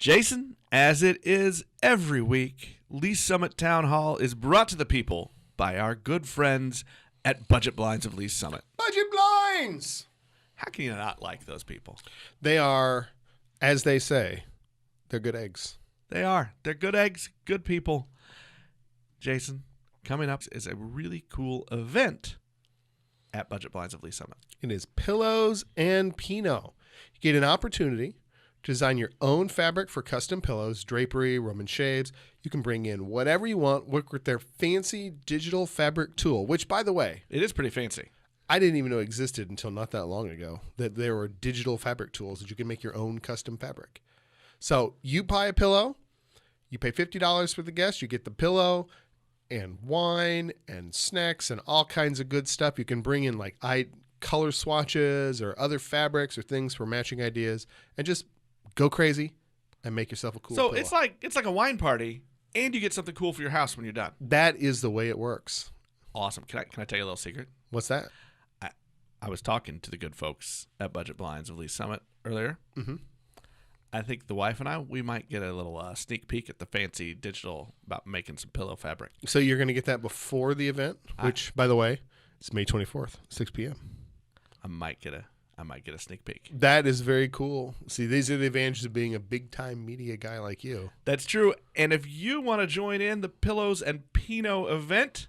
Jason, as it is every week, Lee Summit Town Hall is brought to the people by our good friends at Budget Blinds of Lee Summit. Budget Blinds! How can you not like those people? They are, as they say, they're good eggs. They are. They're good eggs, good people. Jason, coming up is a really cool event at Budget Blinds of Lee Summit. It is Pillows and Pinot. You get an opportunity to design your own fabric for custom pillows, drapery, Roman shades. You can bring in whatever you want, work with their fancy digital fabric tool, which, by the way, It is pretty fancy. I didn't even know existed until not that long ago, that there were digital fabric tools that you can make your own custom fabric. So you buy a pillow, you pay $50 for the guest, you get the pillow and wine and snacks and all kinds of good stuff. You can bring in like color swatches or other fabrics or things for matching ideas and just go crazy and make yourself a cool pillow. So it's like a wine party, and you get something cool for your house when you're done. That is the way it works. Awesome. Can I tell you a little secret? What's that? I was talking to the good folks at Budget Blinds of Lee Summit earlier. Mm-hmm. I think the wife and I, we might get a little sneak peek at the fancy digital about making some pillow fabric. So you're going to get that before the event, which, by the way, is May 24th, 6 p.m. I might get a sneak peek. That is very cool. See, these are the advantages of being a big-time media guy like you. That's true. And if you want to join in the Pillows and Pinot event,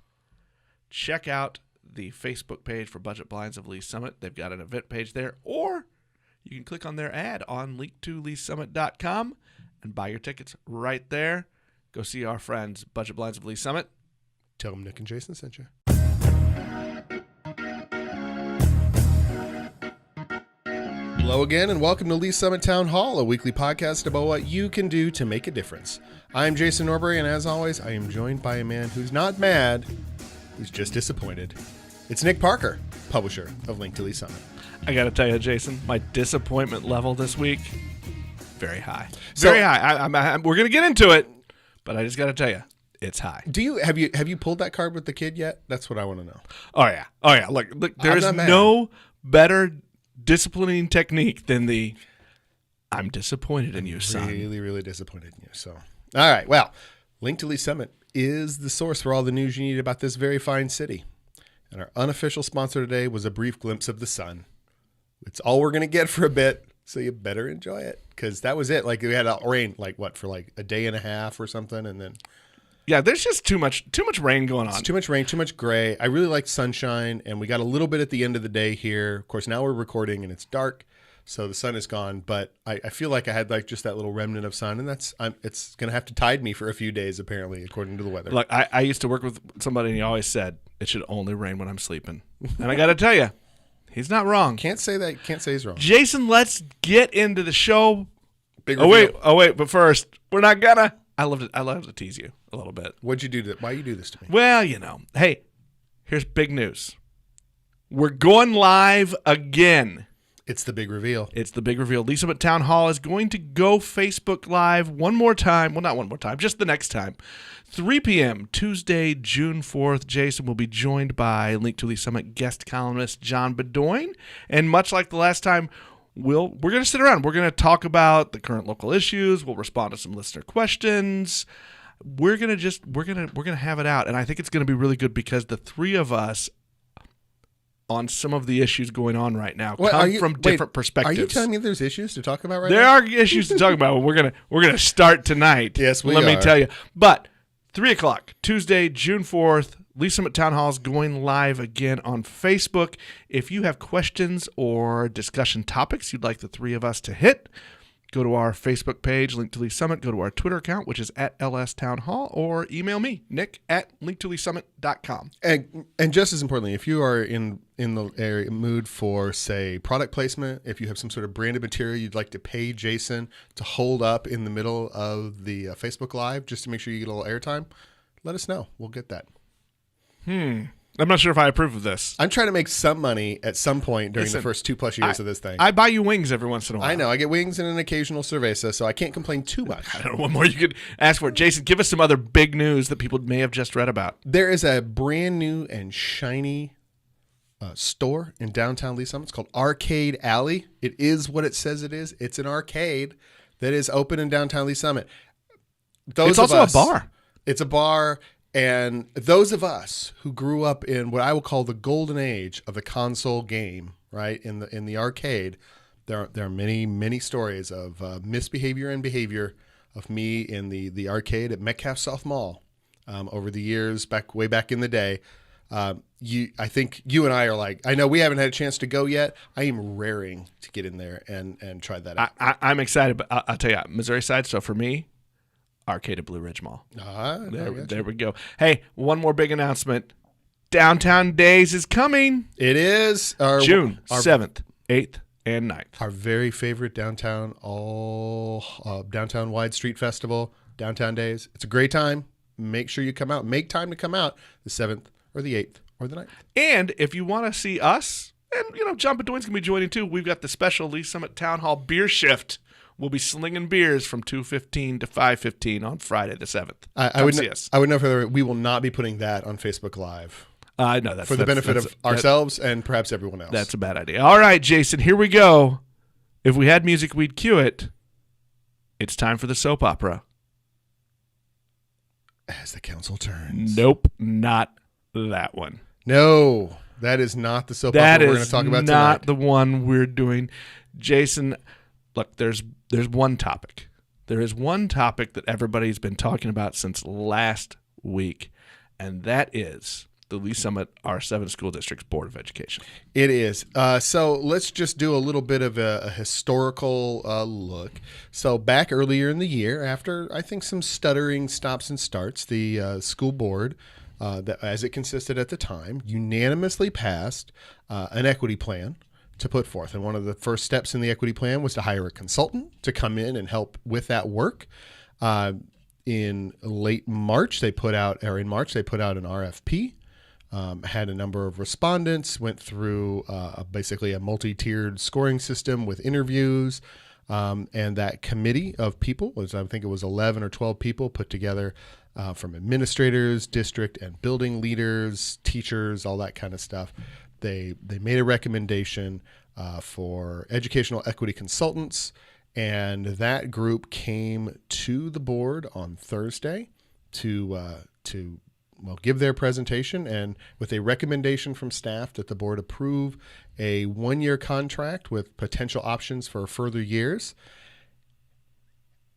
check out the Facebook page for Budget Blinds of Lee Summit. They've got an event page there, or you can click on their ad on link2leesummit.com and buy your tickets right there. Go see our friends, Budget Blinds of Lee Summit. Tell them Nick and Jason sent you. Hello again, and welcome to Lee Summit Town Hall, a weekly podcast about what you can do to make a difference. I'm Jason Norbury, and as always, I am joined by a man who's not mad, who's just disappointed. It's Nick Parker, publisher of Link to Lee Summit. I got to tell you, Jason, my disappointment level this week, very high. So- Very high. We're going to get into it, but I just got to tell you, it's high. Have you pulled that card with the kid yet? That's what I want to know. Oh, yeah. Look, there I'm is not mad. no better disciplining technique than the I'm disappointed in you, son. Really, really disappointed in you. So, all right. Well, Link to Lee Summit is the source for all the news you need about this very fine city. And our unofficial sponsor today was a brief glimpse of the sun. It's all we're going to get for a bit, so you better enjoy it, because that was it. Like, we had rain, for a day and a half or something, and then Yeah, there's just too much rain going on. it's too much rain, too much gray. I really liked sunshine, and we got a little bit at the end of the day here. Of course, now we're recording, and it's dark, so the sun is gone. But I feel like I had just that little remnant of sun, and it's going to have to tide me for a few days, apparently, according to the weather. Look, I used to work with somebody, and he always said it should only rain when I'm sleeping. And I got to tell you, he's not wrong. Can't say he's wrong. Jason, let's get into the show. Big Oh reveal. wait, but first, we're not gonna. I love to tease you a little bit. What'd you do to? Why you do this to me? Well, hey, here's big news. We're going live again. It's the big reveal. It's the big reveal. Lee Summit Town Hall is going to go Facebook Live one more time. Well, not one more time, just the next time. 3 p.m. Tuesday, June 4th. Jason will be joined by Link to Lee Summit guest columnist John Bedoin. And much like the last time, we're going to sit around. We're going to talk about the current local issues. We'll respond to some listener questions. We're going to have it out. And I think it's going to be really good because the three of us on some of the issues going on right now come from different perspectives. Are you telling me there's issues to talk about right There now? are issues to talk about. We're gonna start tonight. Yes, we Let me are. tell you. But 3:00 Tuesday, June 4th, Lee Summit Town Hall is going live again on Facebook. If you have questions or discussion topics you'd like the three of us to hit, go to our Facebook page, Link to Lee Summit. Go to our Twitter account, which is at LS Town Hall, or email me, Nick at linktoleesummit.com. And just as importantly, if you are in the mood for, say, product placement, if you have some sort of branded material you'd like to pay Jason to hold up in the middle of the Facebook Live just to make sure you get a little airtime, let us know. We'll get that. I'm not sure if I approve of this. I'm trying to make some money at some point during the first 2+ years of this thing. I buy you wings every once in a while. I know. I get wings and an occasional cerveza, so I can't complain too much. I don't know what more you could ask for. Jason, give us some other big news that people may have just read about. There is a brand new and shiny store in downtown Lee Summit. It's called Arcade Alley. It is what it says it is. It's an arcade that is open in downtown Lee Summit. It's also a bar. It's a bar, and those of us who grew up in what I will call the golden age of the console game, right, in the arcade, there are many stories of misbehavior and behavior of me in the arcade at Metcalf South Mall over the years, way back in the day. I think you and I are like, I know we haven't had a chance to go yet. I am raring to get in there and try that out. I'm excited, but I'll tell you, Missouri side. So for me, arcade at Blue Ridge Mall. There we go. Hey, one more big announcement. Downtown Days is coming. It is. June 7th, 8th, and 9th. Our very favorite downtown wide street festival, Downtown Days. It's a great time. Make sure you come out. Make time to come out the 7th or the 8th or the 9th. And if you want to see us, and John Bedoin's going to be joining too, we've got the special Lee Summit Town Hall beer shift. We'll be slinging beers from 2:15 to 5:15 on Friday the 7th. I would know for we will not be putting that on Facebook Live. I know that's for the benefit of ourselves and perhaps everyone else. That's a bad idea. All right, Jason, here we go. If we had music, we'd cue it. It's time for the soap opera. As the council turns. Nope, not that one. No, that is not the soap opera we're going to talk about tonight. That is not the one we're doing. Jason, look, there's one topic. There is one topic that everybody's been talking about since last week, and that is the Lee Summit R7 School District's Board of Education. It is. So let's just do a little bit of a historical look. So back earlier in the year, after I think some stuttering stops and starts, the school board, as it consisted at the time, unanimously passed an equity plan to put forth. And one of the first steps in the equity plan was to hire a consultant to come in and help with that work. In March, they put out an RFP. Had a number of respondents, went through basically a multi-tiered scoring system with interviews, and that committee of people I think it was 11 or 12 people put together from administrators, district and building leaders, teachers, all that kind of stuff. They made a recommendation for educational equity consultants, and that group came to the board on Thursday to give their presentation, and with a recommendation from staff that the board approve a 1-year contract with potential options for further years.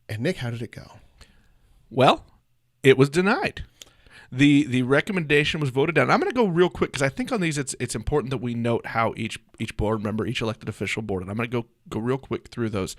And Nick, how did it go? Well, it was denied. The recommendation was voted down. I'm going to go real quick because I think on these it's important that we note how each board member, each elected official board, and I'm going to go real quick through those.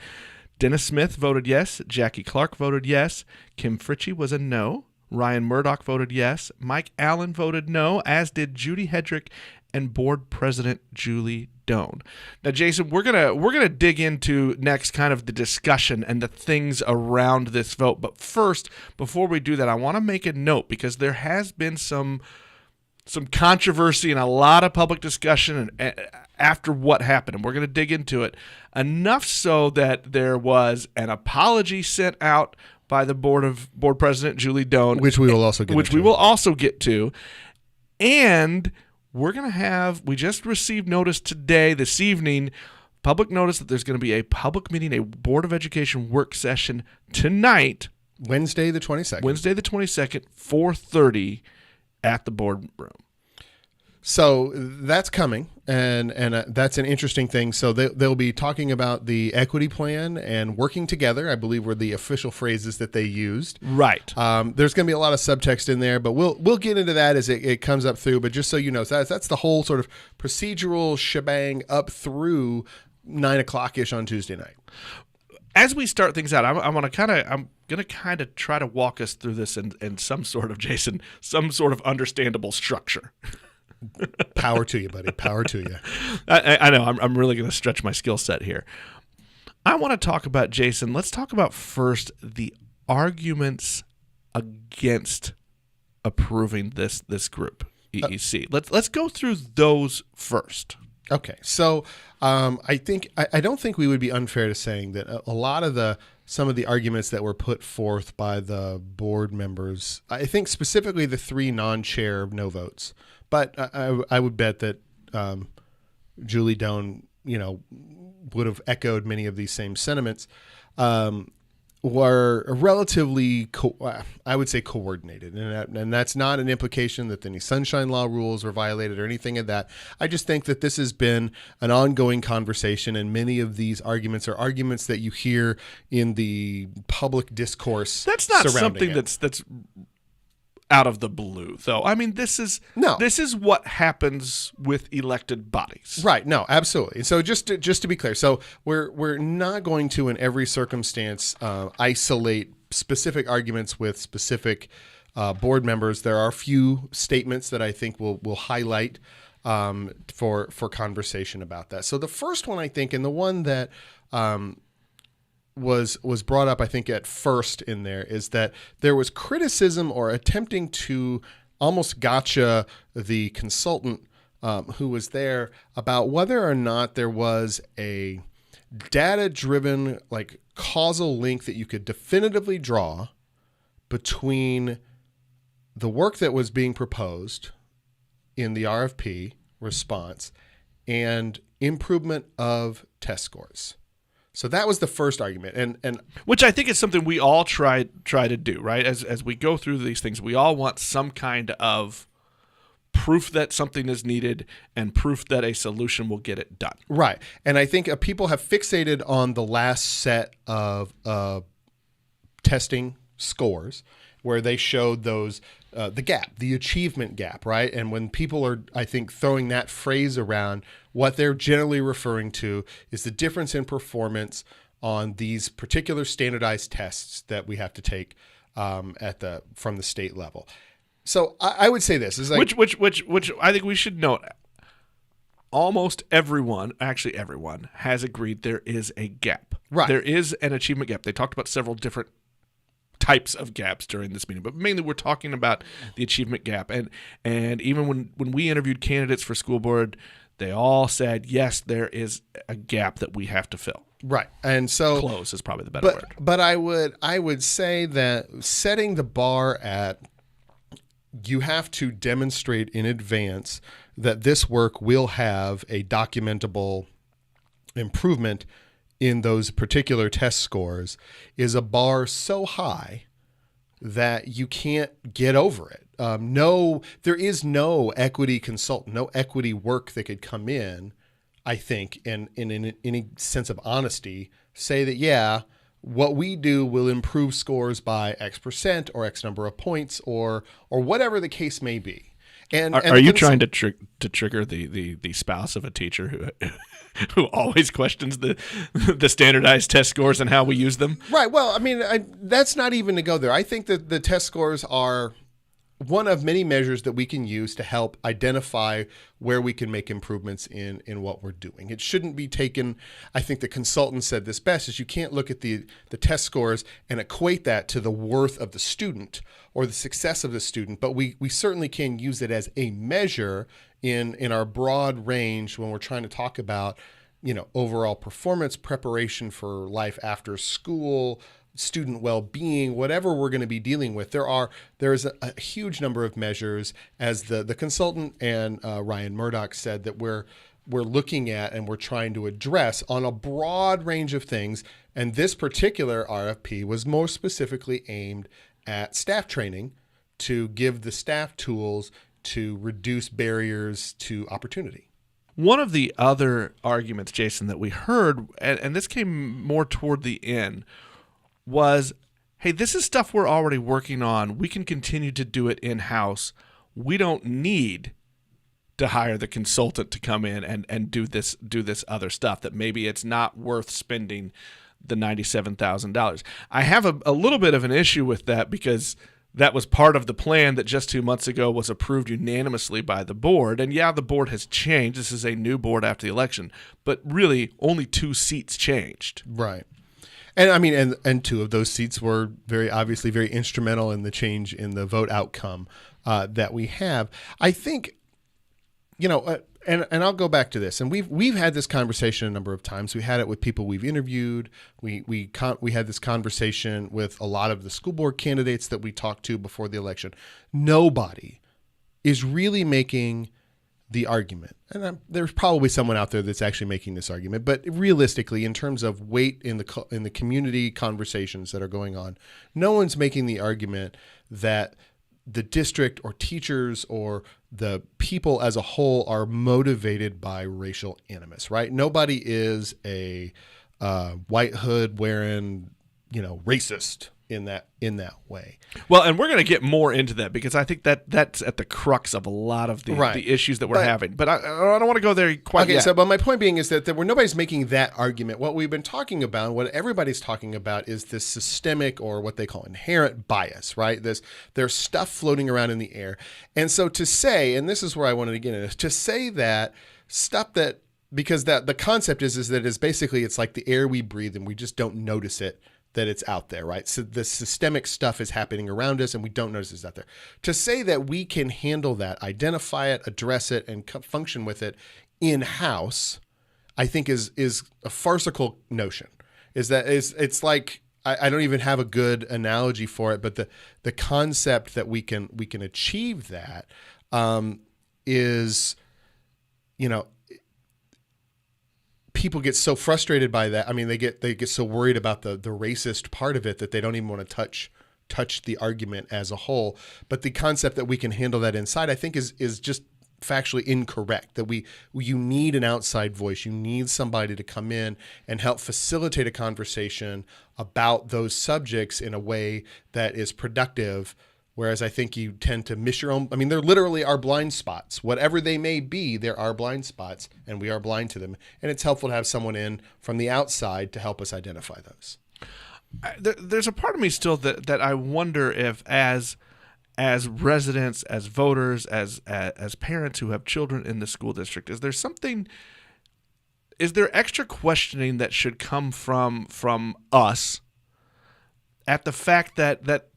Dennis Smith voted yes. Jackie Clark voted yes. Kim Fritchie was a no. Ryan Murdoch voted yes. Mike Allen voted no, as did Judy Hedrick and board president Julie Doan. Now, Jason, we're gonna dig into next kind of the discussion and the things around this vote. But first, before we do that, I want to make a note because there has been some controversy and a lot of public discussion after what happened, and we're going to dig into it. Enough so that there was an apology sent out by the board president Julie Doan, which we will also get to, and we just received notice this evening, public notice that there's going to be a public meeting, a Board of Education work session tonight, Wednesday the 22nd, 4:30 at the boardroom. So that's coming, and that's an interesting thing. So they'll be talking about the equity plan and working together, I believe were the official phrases that they used. Right. There's going to be a lot of subtext in there, but we'll get into that as it comes up through. But just so you know, that's the whole sort of procedural shebang up through 9 o'clock-ish on Tuesday night. As we start things out, I'm going to kind of try to walk us through this in some sort of understandable structure. Power to you, buddy. Power to you. I know. I'm really going to stretch my skill set here. I want to talk about, Jason, let's talk about first the arguments against approving this group, EEC. Let's go through those first. Okay. So I don't think we would be unfair to saying that a lot of some of the arguments that were put forth by the board members, I think specifically the 3 non-chair no votes, but I would bet that Julie Doan, would have echoed many of these same sentiments. were relatively, I would say, coordinated. And that's not an implication that any sunshine law rules were violated or anything of that. I just think that this has been an ongoing conversation, and many of these arguments are arguments that you hear in the public discourse. That's not something that's out of the blue, though. I mean, this is what happens with elected bodies. Right. No, absolutely. So just to be clear, so we're not going to, in every circumstance, isolate specific arguments with specific board members. There are a few statements that I think we'll highlight for conversation about that. So the first one, I think, and the one that was brought up, I think, at first in there, is that there was criticism or attempting to almost gotcha the consultant who was there about whether or not there was a data-driven, like, causal link that you could definitively draw between the work that was being proposed in the RFP response and improvement of test scores. So that was the first argument, and which I think is something we all try to do, right? As we go through these things, we all want some kind of proof that something is needed and proof that a solution will get it done. Right. And I think people have fixated on the last set of testing scores where they showed those the gap, the achievement gap, right? And when people are, I think, throwing that phrase around, what they're generally referring to is the difference in performance on these particular standardized tests that we have to take from the state level. So I would say this is like, which I think we should note. Almost everyone, actually everyone, has agreed there is a gap. Right. There is an achievement gap. They talked about several different types of gaps during this meeting, but mainly we're talking about the achievement gap. And even when we interviewed candidates for school board, they all said, yes, there is a gap that we have to fill. Right. And so close is probably the better word. But I would say that setting the bar at, you have to demonstrate in advance that this work will have a documentable improvement in those particular test scores, is a bar so high that you can't get over it. There is no equity consultant, no equity work that could come in, I think, and in any sense of honesty, say that, yeah, what we do will improve scores by X% or X number of points or whatever the case may be. And are you trying to trigger the spouse of a teacher who always questions the standardized test scores and how we use them? Right. Well, I mean, that's not even to go there. I think that the test scores are one of many measures that we can use to help identify where we can make improvements in what we're doing. It shouldn't be taken, I think the consultant said this best, is you can't look at the test scores and equate that to the worth of the student or the success of the student, but we certainly can use it as a measure in our broad range when we're trying to talk about, overall performance, preparation for life after school, student well-being, whatever we're going to be dealing with. There's a huge number of measures, as the consultant and Ryan Murdoch said, that we're looking at and we're trying to address on a broad range of things. And this particular RFP was more specifically aimed at staff training to give the staff tools to reduce barriers to opportunity. One of the other arguments, Jason, that we heard, and this came more toward the end, was, hey, this is stuff we're already working on. We can continue to do it in-house. We don't need to hire the consultant to come in and do this other stuff, that maybe it's not worth spending the $97,000. I have a little bit of an issue with that, because that was part of the plan that just 2 months ago was approved unanimously by the board. And yeah, the board has changed. This is a new board after the election, but really only 2 seats changed. Right. And I mean, and 2 of those seats were very obviously very instrumental in the change in the vote outcome that we have. I think, and I'll go back to this. And we've had this conversation a number of times. We had it with people we've interviewed. We had this conversation with a lot of the school board candidates that we talked to before the election. Nobody is really making the argument. And there's probably someone out there that's actually making this argument, but realistically, in terms of weight in the community conversations that are going on, no one's making the argument that the district or teachers or the people as a whole are motivated by racial animus, right? Nobody is a white hood wearing, racist in that way. Well, and we're going to get more into that because I think that's at the crux of a lot of the issues that we're having. But I don't want to go there quite yet. But my point being is that nobody's making that argument. What we've been talking about, what everybody's talking about, is this systemic, or what they call inherent bias, right? There's stuff floating around in the air. And so to say, and this is where I wanted to get into, to say that stuff that, because that the concept is that it's like the air we breathe and we just don't notice it, that it's out there, right? So the systemic stuff is happening around us and we don't notice it's out there. To say that we can handle that, identify it, address it, and function with it in-house, I think is a farcical notion. It's like, I don't even have a good analogy for it, but the concept that we can achieve that is, people get so frustrated by that. I mean, they get so worried about the racist part of it that they don't even want to touch the argument as a whole. But the concept that we can handle that inside, I think, is just factually incorrect. That you need an outside voice. You need somebody to come in and help facilitate a conversation about those subjects in a way that is productive. Whereas I think you tend to miss your own. I mean, there literally are blind spots. Whatever they may be, there are blind spots, and we are blind to them. And it's helpful to have someone in from the outside to help us identify those. There's a part of me still that I wonder if, as residents, as voters, as parents who have children in the school district, is there extra questioning that should come from us at the fact that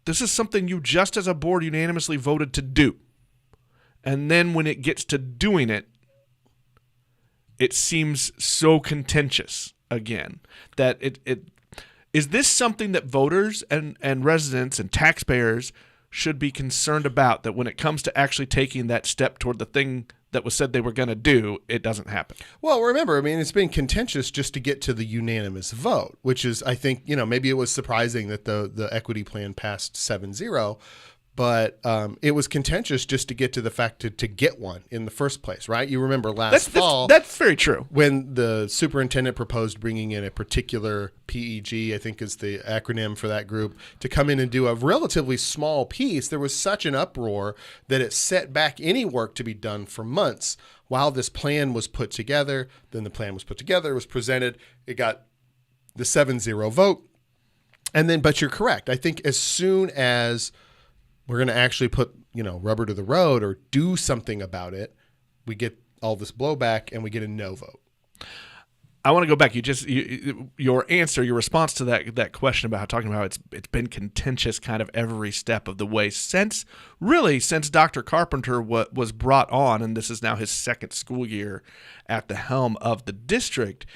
this is something you just as a board unanimously voted to do. And then when it gets to doing it, it seems so contentious again that it is this something that voters and residents and taxpayers should be concerned about, that when it comes to actually taking that step toward the thing that was said they were going to do, it doesn't happen? Well, remember, I mean, it's been contentious just to get to the unanimous vote, which is, I think, maybe it was surprising that the equity plan passed 7-0, but it was contentious just to get to the fact to get one in the first place, right? You remember last fall. That's very true. When the superintendent proposed bringing in a particular PEG, I think is the acronym for that group, to come in and do a relatively small piece, there was such an uproar that it set back any work to be done for months while this plan was put together. Then the plan was put together, it was presented, it got the 7-0 vote. And then, but you're correct. I think as soon as we're going to actually put, rubber to the road or do something about it, we get all this blowback and we get a no vote. I want to go back. Your response to that question about talking about it's been contentious kind of every step of the way since Dr. Carpenter was brought on, and this is now his second school year at the helm of the district.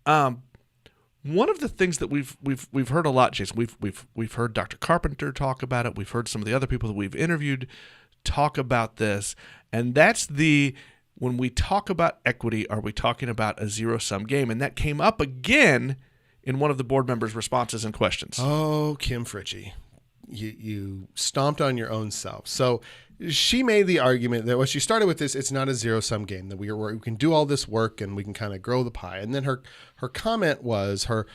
One of the things that we've heard a lot, Jason, we've heard Dr. Carpenter talk about it. We've heard some of the other people that we've interviewed talk about this, and that's when we talk about equity, are we talking about a zero-sum game? And that came up again in one of the board members' responses and questions. Oh, Kim Fritchie, you stomped on your own self. So she made the argument that when she started with this, it's not a zero-sum game, that we can do all this work and we can kind of grow the pie. And then her comment was, her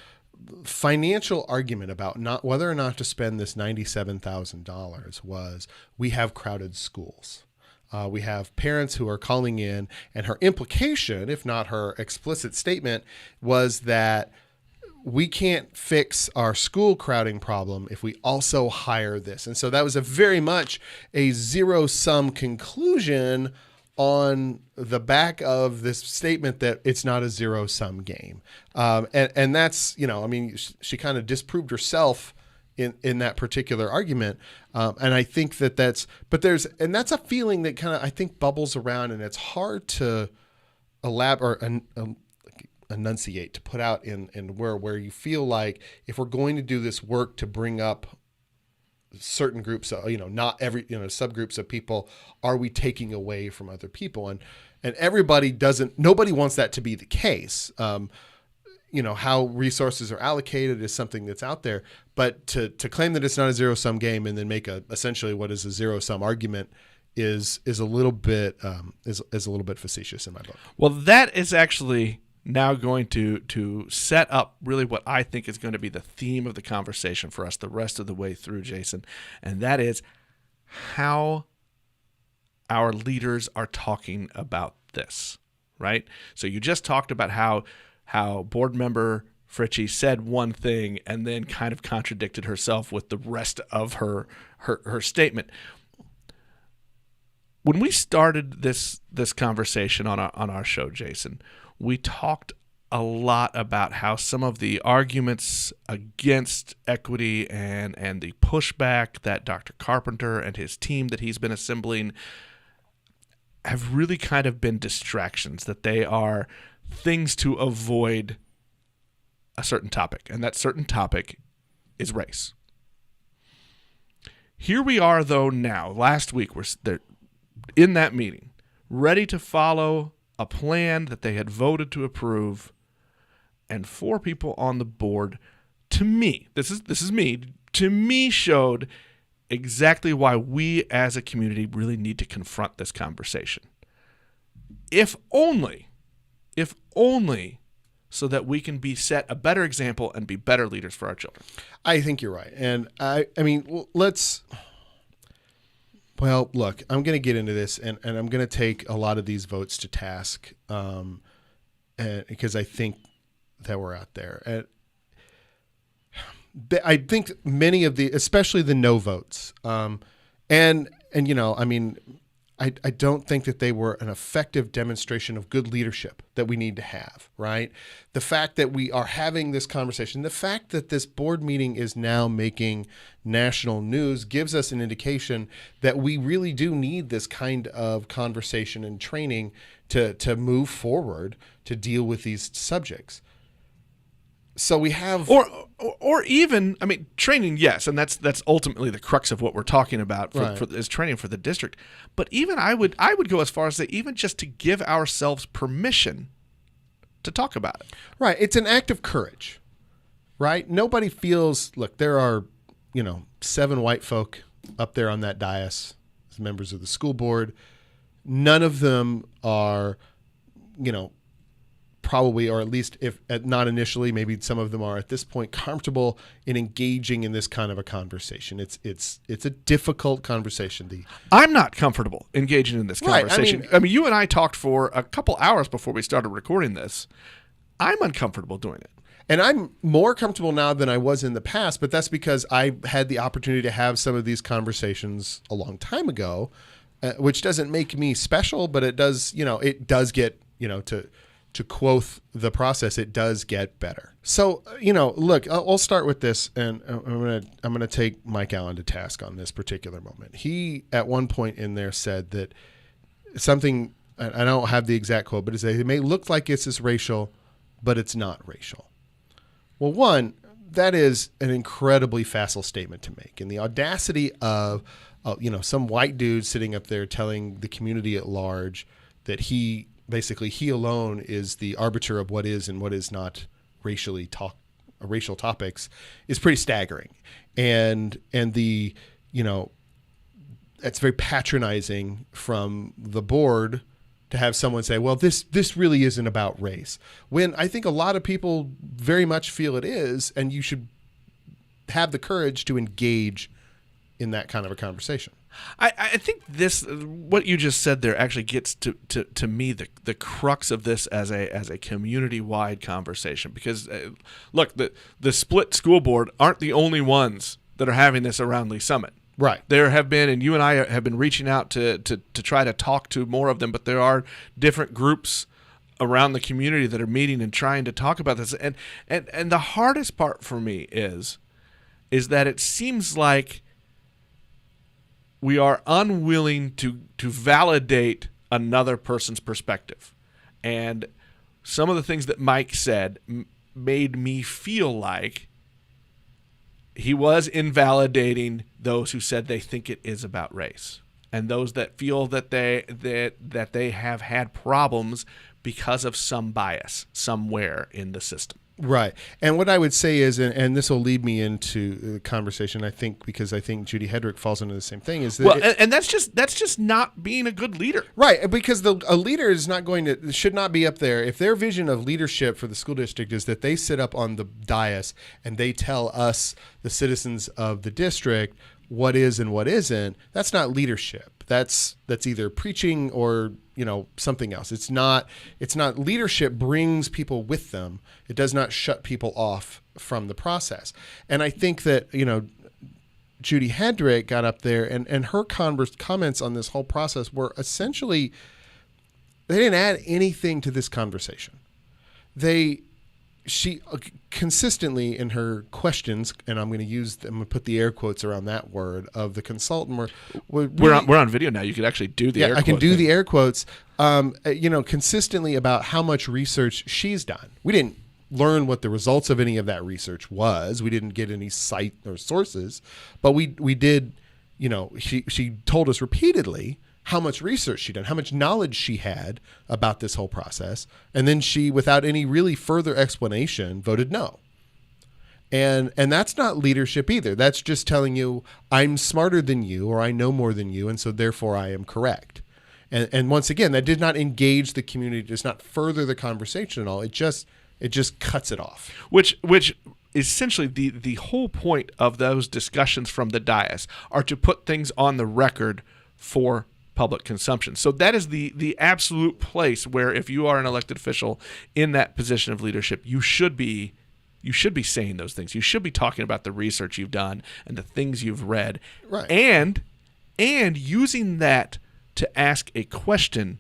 financial argument about not whether or not to spend this $97,000 was, we have crowded schools. We have parents who are calling in, and her implication, if not her explicit statement, was that we can't fix our school crowding problem if we also hire this. And so that was very much a zero-sum conclusion on the back of this statement that it's not a zero-sum game. And that's, she kind of disproved herself in that particular argument. And I think that's a feeling that kind of, I think, bubbles around, and it's hard to enunciate, to put out in where you feel like, if we're going to do this work to bring up certain groups, not every, subgroups of people are we taking away from other people? And nobody wants that to be the case. How resources are allocated is something that's out there, but to claim that it's not a zero sum game and then make essentially what is a zero sum argument is a little bit facetious in my book. Well, that is actually now going to set up really what I think is going to be the theme of the conversation for us the rest of the way through, Jason, and that is how our leaders are talking about this, right? So you just talked about how board member Fritchie said one thing and then kind of contradicted herself with the rest of her statement. When we started this conversation on our show, Jason, we talked a lot about how some of the arguments against equity and the pushback that Dr. Carpenter and his team that he's been assembling have really kind of been distractions, that they are things to avoid a certain topic, and that certain topic is race. Here we are, though, now. Last week, they're in that meeting, ready to follow a plan that they had voted to approve, and 4 people on the board, to me, this is me, to me showed exactly why we as a community really need to confront this conversation. If only so that we can set a better example and be better leaders for our children. I think you're right. And I mean, look, I'm going to get into this and I'm going to take a lot of these votes to task because I think that we're out there. And I think many of especially the no votes, I don't think that they were an effective demonstration of good leadership that we need to have, right? The fact that we are having this conversation, the fact that this board meeting is now making national news gives us an indication that we really do need this kind of conversation and training to move forward to deal with these subjects. So we have, or even, training, yes, and that's ultimately the crux of what we're talking about is training for the district. But even I would go as far as say even just to give ourselves permission to talk about it. Right, it's an act of courage, right? Nobody feels. Look, there are 7 white folk up there on that dais as members of the school board. None of them are, probably, or at least if not initially, maybe some of them are at this point comfortable in engaging in this kind of a conversation. It's a difficult conversation. I'm not comfortable engaging in this conversation. Right, you and I talked for a couple hours before we started recording this. I'm uncomfortable doing it. And I'm more comfortable now than I was in the past, but that's because I had the opportunity to have some of these conversations a long time ago, which doesn't make me special, but it does, get, to quote the process, it does get better. So, look, I'll start with this, and I'm gonna take Mike Allen to task on this particular moment. He, at one point in there, said that something, I don't have the exact quote, but it may look like it's racial, but it's not racial. Well, one, that is an incredibly facile statement to make, and the audacity of, some white dude sitting up there telling the community at large that he alone is the arbiter of what is and what is not racial topics is pretty staggering. And the, it's very patronizing from the board to have someone say, well, this really isn't about race, when I think a lot of people very much feel it is, and you should have the courage to engage in that kind of a conversation. I think what you just said there actually gets to me the crux of this as a community-wide conversation, because look, the split school board aren't the only ones that are having this around Lee Summit. Right. There have been, and you and I have been reaching out to try to talk to more of them, but there are different groups around the community that are meeting and trying to talk about this. And the hardest part for me is that it seems like we are unwilling to validate another person's perspective. And some of the things that Mike said made me feel like he was invalidating those who said they think it is about race, and those that feel that they have had problems because of some bias somewhere in the system. Right. And what I would say is, and this will lead me into the conversation, I think, because I think Judy Hedrick falls into the same thing, is that and that's just not being a good leader. Right, because a leader is should not be up there. If their vision of leadership for the school district is that they sit up on the dais and they tell us, the citizens of the district, what is and what isn't, that's not leadership. That's either preaching or something else. It's not leadership brings people with them. It does not shut people off from the process. And I think that Judy Hedrick got up there and her comments on this whole process were essentially, they didn't add anything to this conversation. She consistently in her questions, and I'm going to put the air quotes around that word, of the consultant. We're on video now. You could actually do the air quotes. I can do the air quotes. Consistently about how much research she's done. We didn't learn what the results of any of that research was. We didn't get any site or sources, but we did. She told us repeatedly how much research she'd done, how much knowledge she had about this whole process. And then she, without any really further explanation, voted no. And that's not leadership either. That's just telling you, I'm smarter than you, or I know more than you, and so therefore I am correct. And once again, that did not engage the community, does not further the conversation at all. It just cuts it off. Which essentially the whole point of those discussions from the dais are to put things on the record for public consumption. So that is the absolute place where, if you are an elected official in that position of leadership, you should be saying those things. You should be talking about the research you've done and the things you've read, right? And using that to ask a question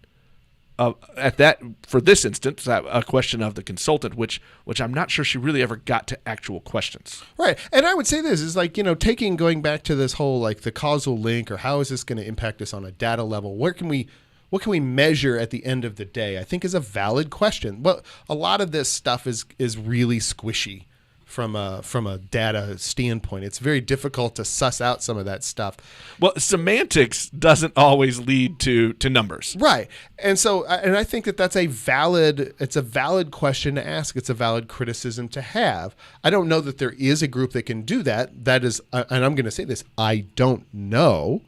for this instance, a question of the consultant, which I'm not sure she really ever got to actual questions. Right. And I would say this is going back to this whole, the causal link, or how is this going to impact us on a data level? What can we measure at the end of the day? I think is a valid question. Well, a lot of this stuff is really squishy from a data standpoint. It's very difficult to suss out some of that stuff. Well, semantics doesn't always lead to numbers. Right. And so, and I think that's a valid question to ask. It's a valid criticism to have. I don't know that there is a group that can do that. That is, and I'm going to say this, I don't know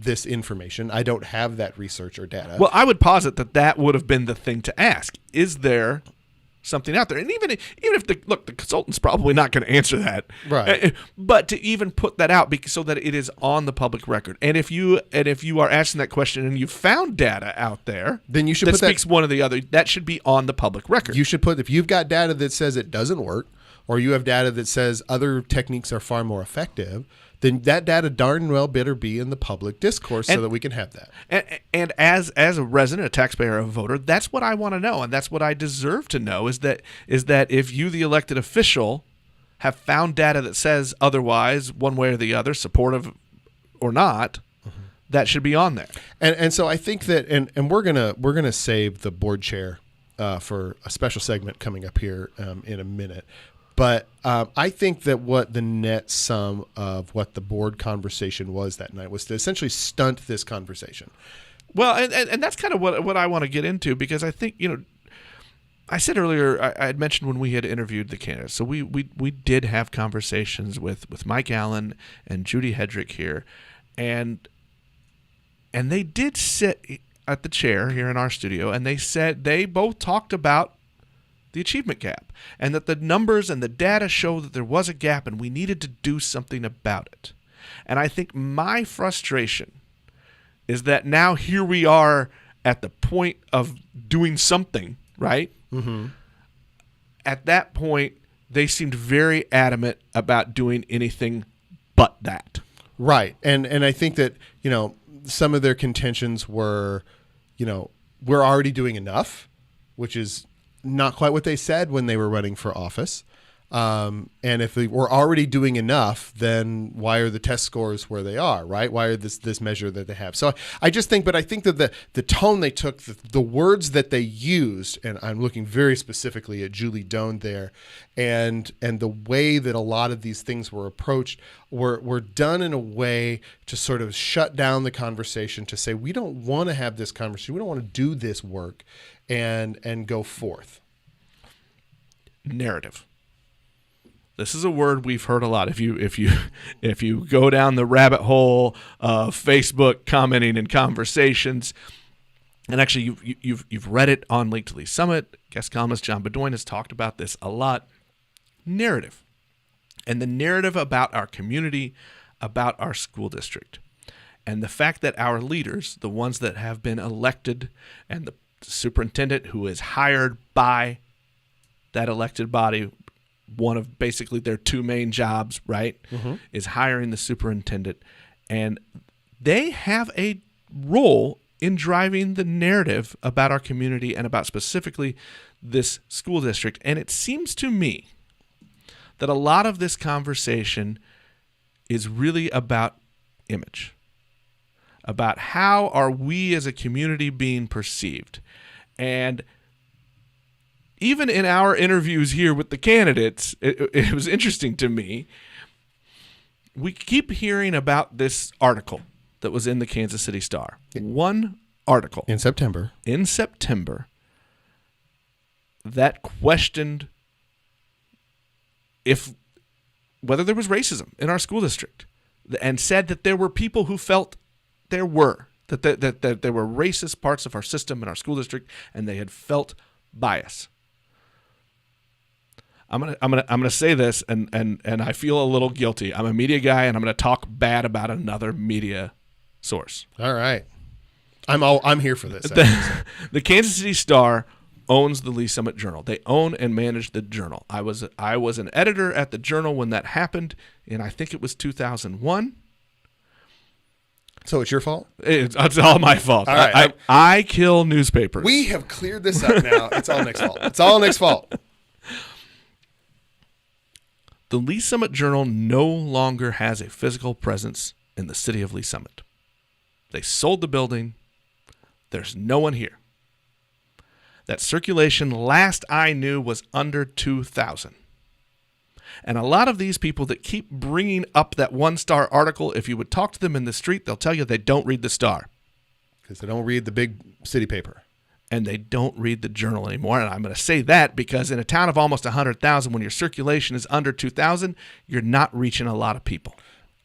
this information. I don't have that research or data. Well, I would posit that would have been the thing to ask. Is there something out there? And even if the consultant's probably not going to answer that, right? But to even put that out so that it is on the public record, and if you are asking that question and you found data out there, then you should that put speaks one or the other. That should be on the public record. You should put, if you've got data that says it doesn't work, or you have data that says other techniques are far more effective, then that data darn well better be in the public discourse so that we can have that. And as a resident, a taxpayer, a voter, that's what I want to know, and that's what I deserve to know, is that if you, the elected official, have found data that says otherwise, one way or the other, supportive or not, that should be on there. And so I think that, and we're gonna save the board chair for a special segment coming up here in a minute. But I think that what the net sum of what the board conversation was that night was to essentially stunt this conversation. Well, and that's kind of what I want to get into, because I think, I said earlier, I had mentioned when we had interviewed the candidates. So we did have conversations with Mike Allen and Judy Hedrick here, and they did sit at the chair here in our studio, and they said they both talked about the achievement gap, and that the numbers and the data show that there was a gap and we needed to do something about it. And I think my frustration is that now here we are at the point of doing something, right? Mm-hmm. At that point, they seemed very adamant about doing anything but that. Right. And I think that, some of their contentions were, we're already doing enough, which is not quite what they said when they were running for office. And if we're already doing enough, then why are the test scores where they are, right? Why are this measure that they have? So I just think, but I think that the tone they took, the words that they used, and I'm looking very specifically at Julie Doan there, and the way that a lot of these things were approached were done in a way to sort of shut down the conversation, to say, we don't want to have this conversation. We don't want to do this work and go forth. Narrative. This is a word we've heard a lot. If you go down the rabbit hole of Facebook commenting and conversations, and actually you've read it on Link to Lee Summit, guest columnist John Bedoin has talked about this a lot. Narrative. And the narrative about our community, about our school district. And the fact that our leaders, the ones that have been elected, and the superintendent who is hired by that elected body, one of basically their two main jobs, right, is hiring the superintendent. And they have a role in driving the narrative about our community and about specifically this school district. And it seems to me that a lot of this conversation is really about image, about how are we as a community being perceived. And even in our interviews here with the candidates, it was interesting to me. We keep hearing about this article that was in the Kansas City Star. One article. In September. That questioned whether there was racism in our school district, and said that there were people who felt there were, that there were racist parts of our system in our school district, and they had felt bias. I'm gonna say this, and I feel a little guilty. I'm a media guy, and I'm gonna talk bad about another media source. All right, I'm here for this. The Kansas City Star owns the Lee Summit Journal. They own and manage the Journal. I was an editor at the Journal when that happened, and I think it was 2001. So it's your fault? It's all my fault. All right, I kill newspapers. We have cleared this up now. It's all Nick's fault. It's all Nick's fault. The Lee Summit Journal no longer has a physical presence in the city of Lee Summit. They sold the building. There's no one here. That circulation, last I knew, was under 2,000. And a lot of these people that keep bringing up that one-star article, if you would talk to them in the street, they'll tell you they don't read the Star. Because they don't read the big city paper. And they don't read the Journal anymore. And I'm going to say that because in a town of almost 100,000, when your circulation is under 2,000, you're not reaching a lot of people.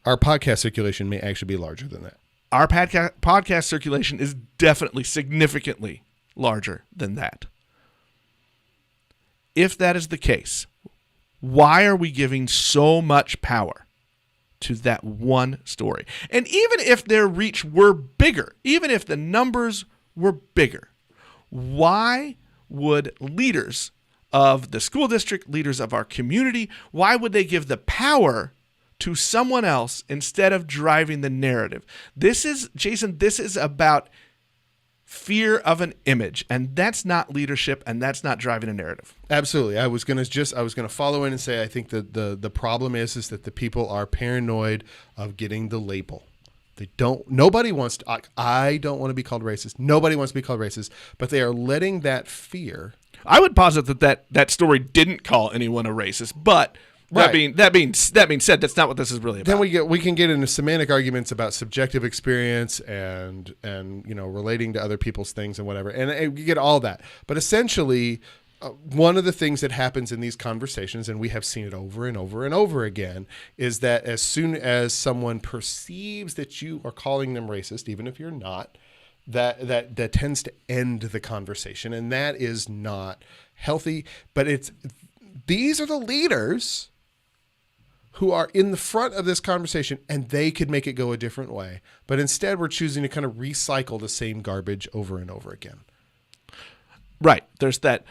Our podcast circulation may actually be larger than that. Our podcast circulation is definitely significantly larger than that. If that is the case, why are we giving so much power to that one story? And even if their reach were bigger, even if the numbers were bigger, why would leaders of the school district, leaders of our community, why would they give the power to someone else instead of driving the narrative? This is about fear of an image, and that's not leadership, and that's not driving a narrative. Absolutely. I was gonna follow in and say I think that the problem is that the people are paranoid of getting the label. Nobody wants to, I don't want to be called racist. Nobody wants to be called racist, but they are letting that fear. I would posit that story didn't call anyone a racist, but that being said, that's not what this is really about. Then we can get into semantic arguments about subjective experience and relating to other people's things and whatever, and you get all that. But essentially, one of the things that happens in these conversations, and we have seen it over and over and over again, is that as soon as someone perceives that you are calling them racist, even if you're not, that tends to end the conversation, and that is not healthy. But these are the leaders who are in the front of this conversation, and they could make it go a different way. But instead, we're choosing to kind of recycle the same garbage over and over again. Right. There's that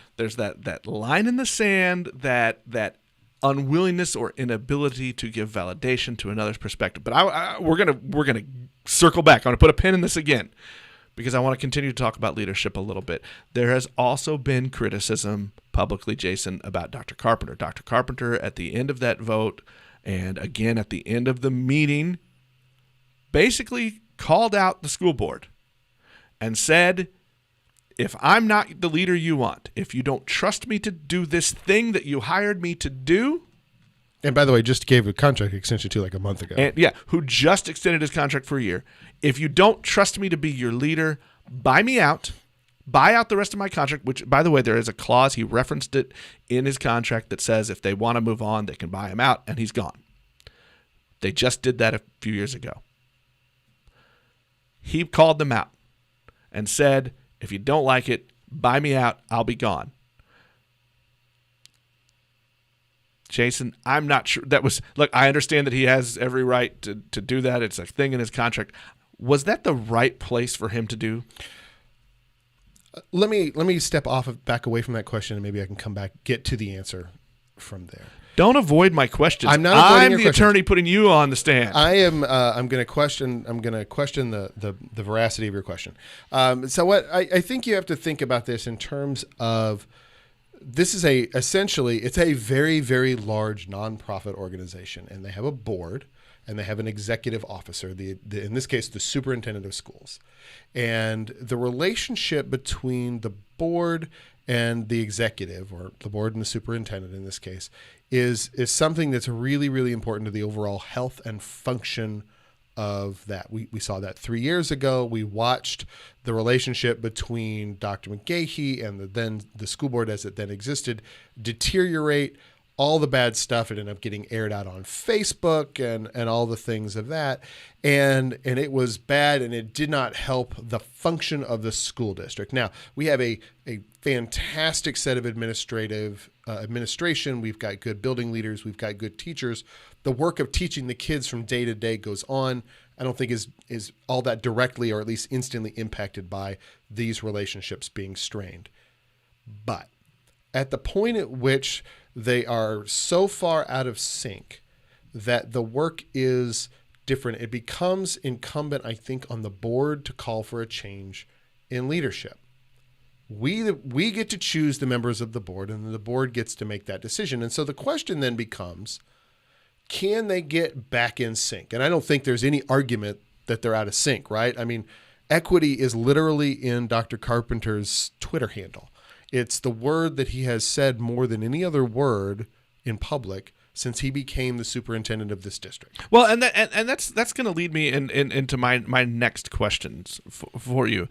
line in the sand, that unwillingness or inability to give validation to another's perspective. But we're gonna circle back. I'm gonna put a pin in this again, because I want to continue to talk about leadership a little bit. There has also been criticism publicly, Jason, about Dr. Carpenter. Dr. Carpenter, at the end of that vote, and again at the end of the meeting, basically called out the school board and said, if I'm not the leader you want, if you don't trust me to do this thing that you hired me to do. And by the way, just gave a contract extension to like a month ago. And who just extended his contract for a year. If you don't trust me to be your leader, buy me out. Buy out the rest of my contract, which, by the way, there is a clause. He referenced it in his contract that says if they want to move on, they can buy him out, and he's gone. They just did that a few years ago. He called them out and said, if you don't like it, buy me out, I'll be gone. Jason, I'm not sure that was, look, I understand that he has every right to do that. It's a thing in his contract. Was that the right place for him to do? Let me step back away from that question, and maybe I can come back, get to the answer from there. Don't avoid my questions. I'm not avoiding your the questions. attorney putting you on the stand. I am. I'm going to question the veracity of your question. So what I think you have to think about this in terms of, this is essentially it's a very, very large nonprofit organization, and they have a board and they have an executive officer, in this case, the superintendent of schools. And the relationship between the board and the executive, or the board and the superintendent in this case, is something that's really, really important to the overall health and function of that. We saw that 3 years ago. We watched the relationship between Dr. McGahee and the school board as it then existed deteriorate. All the bad stuff, it ended up getting aired out on Facebook and all the things of that. And it was bad, and it did not help the function of the school district. Now, we have a fantastic set of administration. We've got good building leaders. We've got good teachers. The work of teaching the kids from day to day goes on. I don't think is all that directly or at least instantly impacted by these relationships being strained. But at the point at which they are so far out of sync that the work is different, it becomes incumbent, I think, on the board to call for a change in leadership. We get to choose the members of the board, and the board gets to make that decision. And so the question then becomes, can they get back in sync? And I don't think there's any argument that they're out of sync, right? I mean, equity is literally in Dr. Carpenter's Twitter handle. It's the word that he has said more than any other word in public since he became the superintendent of this district. Well, and that's going to lead me into my next questions for you.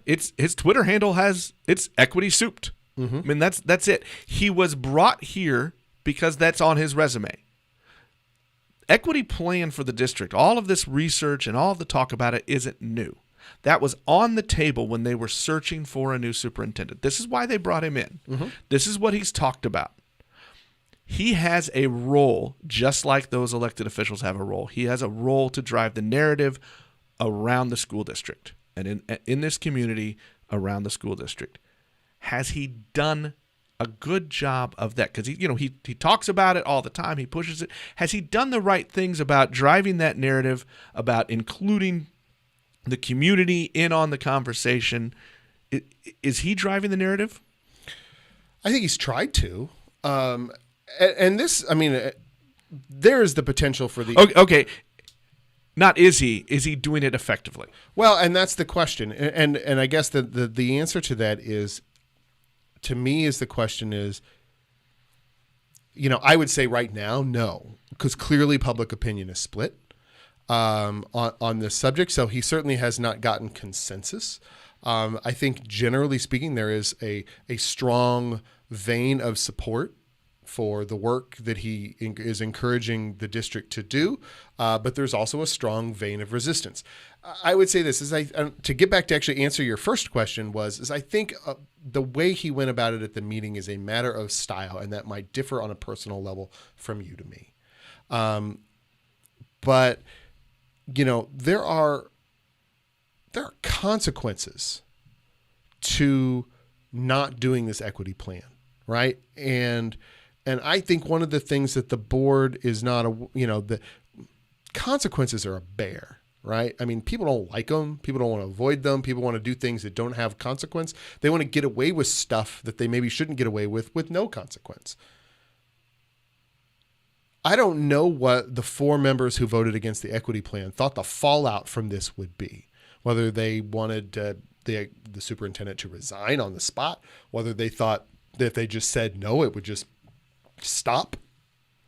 It's his Twitter handle it's equity souped. Mm-hmm. I mean, that's it. He was brought here because that's on his resume. Equity plan for the district, all of this research and all of the talk about it isn't new. That was on the table when they were searching for a new superintendent. This is why they brought him in. Mm-hmm. This is what he's talked about. He has a role, just like those elected officials have a role. He has a role to drive the narrative around the school district and in this community around the school district. Has he done a good job of that? Because he talks about it all the time. He pushes it. Has he done the right things about driving that narrative, about including the community in on the conversation? Is he driving the narrative? I think he's tried to. And this, I mean, there is the potential for the... Okay. Not is he doing it effectively? Well, and that's the question. And I guess the answer to that is, to me, the question is, I would say right now, no, because clearly public opinion is split on this subject. So he certainly has not gotten consensus. I think generally speaking, there is a strong vein of support for the work that he is encouraging the district to do, but there's also a strong vein of resistance. I would say this, to get back to actually answer your first question I think the way he went about it at the meeting is a matter of style, and that might differ on a personal level from you to me. But there are consequences to not doing this equity plan, right? And I think one of the things that the board is not, the consequences are a bear. right? I mean, people don't like them. People don't want to avoid them. People want to do things that don't have consequence. They want to get away with stuff that they maybe shouldn't get away with no consequence. I don't know what the 4 members who voted against the equity plan thought the fallout from this would be, whether they wanted the superintendent to resign on the spot, whether they thought that if they just said no, it would just stop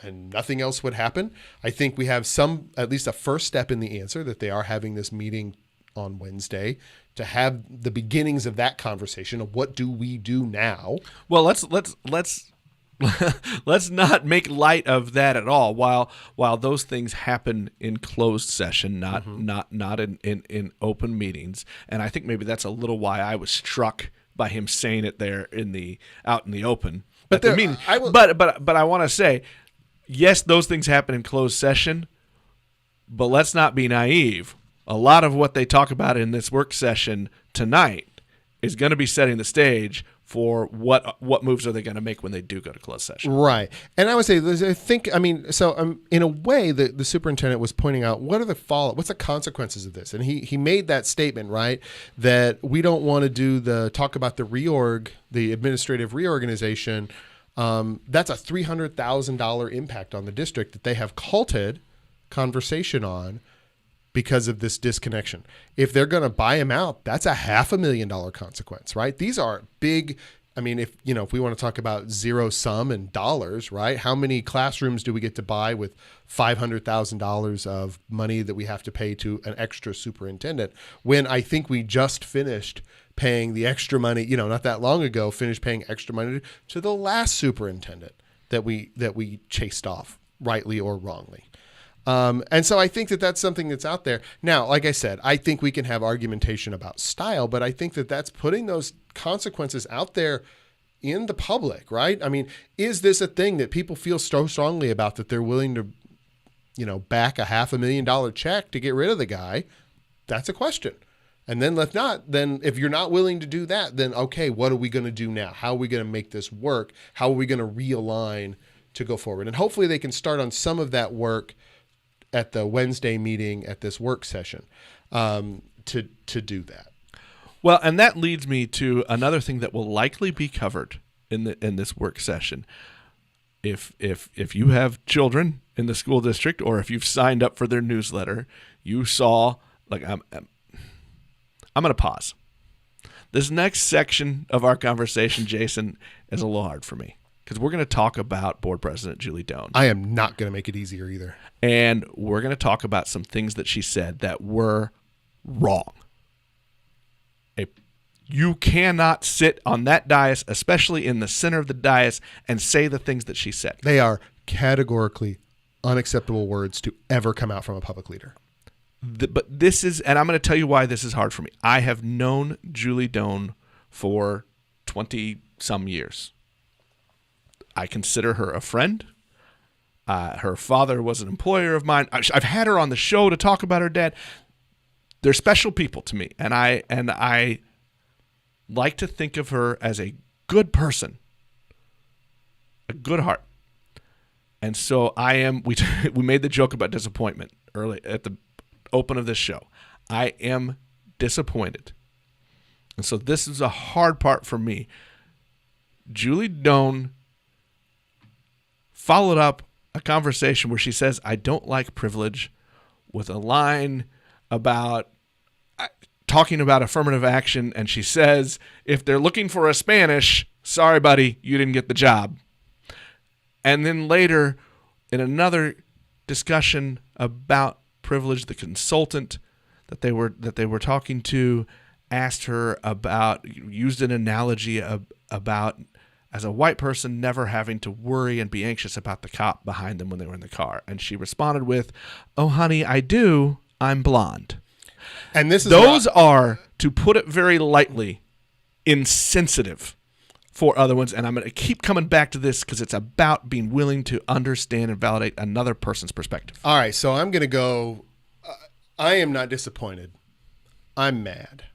and nothing else would happen. I think we have at least a first step in the answer, that they are having this meeting on Wednesday to have the beginnings of that conversation of what do we do now. Well, let's let's not make light of that at all. While those things happen in closed session, not in open meetings, and I think maybe that's a little why I was struck by him saying it there out in the open. But but I want to say, yes, those things happen in closed session, but let's not be naive. A lot of what they talk about in this work session tonight is going to be setting the stage for what moves are they going to make when they do go to closed session. Right. And I would say, in a way, the superintendent was pointing out what's the consequences of this? And he made that statement, right, that we don't want to talk about the administrative reorganization. That's a $300,000 impact on the district that they have halted conversation on because of this disconnection. If they're going to buy him out, that's a $500,000 consequence, right? These are big. I mean, if we want to talk about zero sum in dollars, right? How many classrooms do we get to buy with $500,000 of money that we have to pay to an extra superintendent, when I think we just finished paying the extra money, not that long ago, finished paying extra money to the last superintendent that we chased off, rightly or wrongly. And so I think that that's something that's out there. Now, like I said, I think we can have argumentation about style, but I think that that's putting those consequences out there in the public, right? I mean, is this a thing that people feel so strongly about that they're willing to, back a $500,000 check to get rid of the guy? That's a question. And then if you're not willing to do that, then okay, what are we going to do now? How are we going to make this work? How are we going to realign to go forward? And hopefully they can start on some of that work at the Wednesday meeting at this work session to do that. Well, and that leads me to another thing that will likely be covered in this work session. If you have children in the school district, or if you've signed up for their newsletter, you saw, I'm going to pause. This next section of our conversation, Jason, is a little hard for me, because we're going to talk about Board President Julie Doan. I am not going to make it easier either. And we're going to talk about some things that she said that were wrong. You cannot sit on that dais, especially in the center of the dais, and say the things that she said. They are categorically unacceptable words to ever come out from a public leader. But this is, and I'm going to tell you why this is hard for me. I have known Julie Doan for 20-some years. I consider her a friend. Her father was an employer of mine. I've had her on the show to talk about her dad. They're special people to me, and I like to think of her as a good person, a good heart. And so we made the joke about disappointment early at the open of this show. I am disappointed. And so this is a hard part for me. Julie Doan followed up a conversation where she says, I don't like privilege, with a line about talking about affirmative action. And she says, if they're looking for a Spanish, sorry, buddy, you didn't get the job. And then later, in another discussion about privilege, the consultant that they were talking to asked her about, used an analogy about, as a white person, never having to worry and be anxious about the cop behind them when they were in the car. And she responded with, oh, honey, I do. I'm blonde. And those are, to put it very lightly, insensitive for other ones. And I'm going to keep coming back to this because it's about being willing to understand and validate another person's perspective. All right. So I'm going to go, I am not disappointed. I'm mad.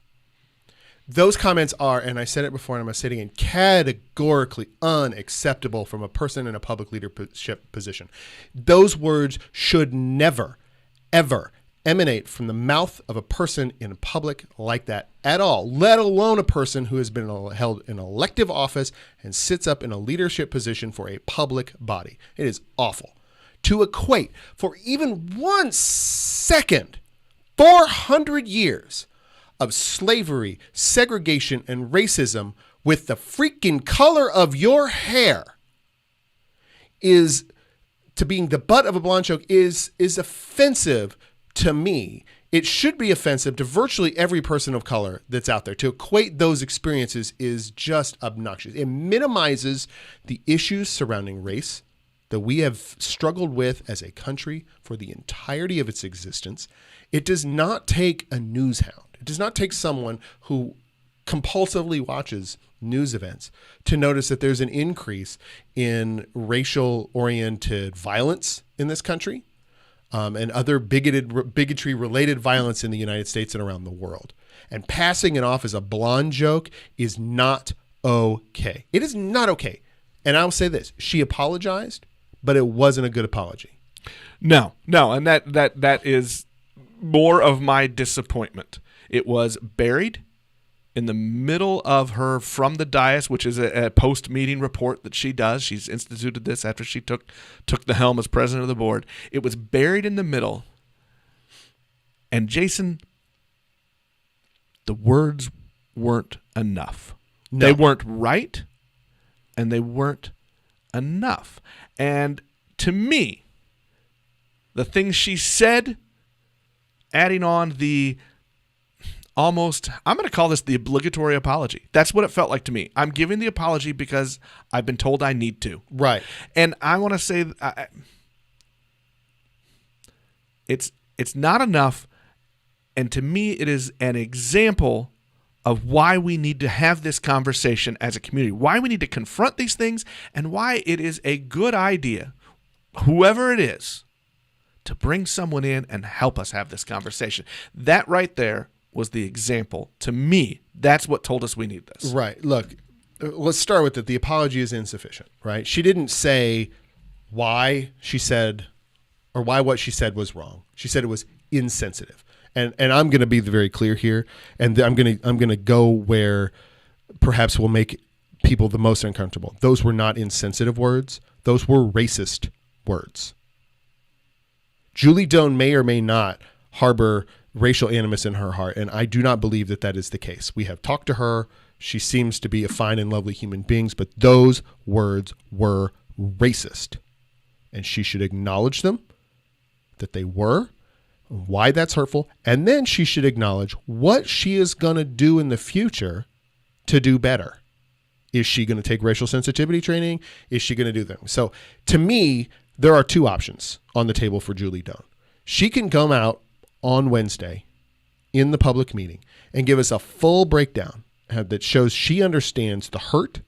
Those comments are, and I said it before and I'm going to say it again, categorically unacceptable from a person in a public leadership position. Those words should never, ever, emanate from the mouth of a person in public like that at all, let alone a person who has been held in elective office and sits up in a leadership position for a public body. It is awful. To equate for even 1 second 400 years of slavery, segregation, and racism with the freaking color of your hair is to being the butt of a blonde joke is offensive to me. It should be offensive to virtually every person of color that's out there. To equate those experiences is just obnoxious. It minimizes the issues surrounding race that we have struggled with as a country for the entirety of its existence. It does not take a news hound. It does not take someone who compulsively watches news events to notice that there's an increase in racial-oriented violence in this country, and other bigotry-related violence in the United States and around the world. And passing it off as a blonde joke is not okay. It is not okay. And I'll say this: she apologized, but it wasn't a good apology. No, and that is more of my disappointment. It was buried in the middle of her From the Dais, which is a post-meeting report that she does. She's instituted this after she took the helm as president of the board. It was buried in the middle. And Jason, the words weren't enough. No. They weren't right, and they weren't enough. And to me, the things she said, adding on the almost, I'm going to call this the obligatory apology. That's what it felt like to me. I'm giving the apology because I've been told I need to. Right. And I want to say it's not enough. And to me, it is an example of why we need to have this conversation as a community, why we need to confront these things, and why it is a good idea, whoever it is, to bring someone in and help us have this conversation. That right there was the example. To me, that's what told us we need this. Right. Look, let's start with it. The apology is insufficient, right? She didn't say why she said or why what she said was wrong. She said it was insensitive. And I'm going to be very clear here, and I'm going to go where perhaps will make people the most uncomfortable. Those were not insensitive words. Those were racist words. Julie Doan may or may not harbor racial animus in her heart, and I do not believe that is the case. We have talked to her. She seems to be a fine and lovely human being, but those words were racist, and she should acknowledge them, that they were, why that's hurtful, and then she should acknowledge what she is going to do in the future to do better. Is she going to take racial sensitivity training? Is she going to do them? So to me, there are two options on the table for Julie Doan. She can come out on Wednesday in the public meeting and give us a full breakdown that shows she understands the hurt